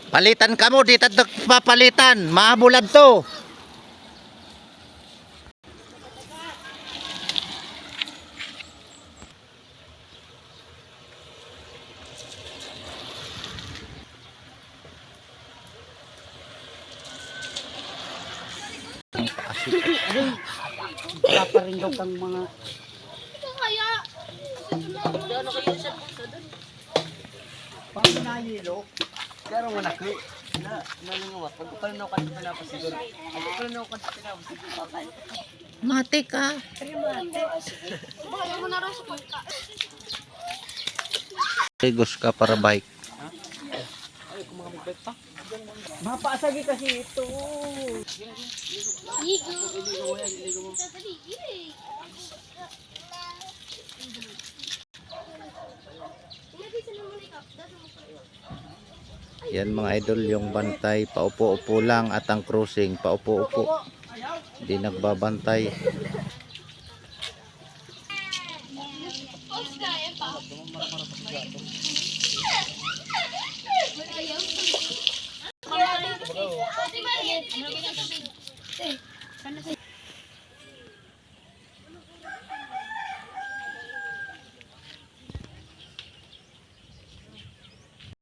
Palitan ka mo, di tayo papalitan. Mahabulad to. Wala pa rin daw kang mga... Kaya, ano kayo sa puso doon? Pag nahilo, pero wala ko. Nanunguwat. Pag upalinaw ka sa pinapasigod. Pag upalinaw ka sa pinapasigod. Mati ka. Bahala mo na rin sa pagka. Rigos ka para bike. Ay, kung makapag-bike pa. Mapasagi kasi ito. Ligo. Iligo mo. Yan mga idol, yung bantay paupo-upo lang at ang crossing paupo-upo. Hindi nagbabantay.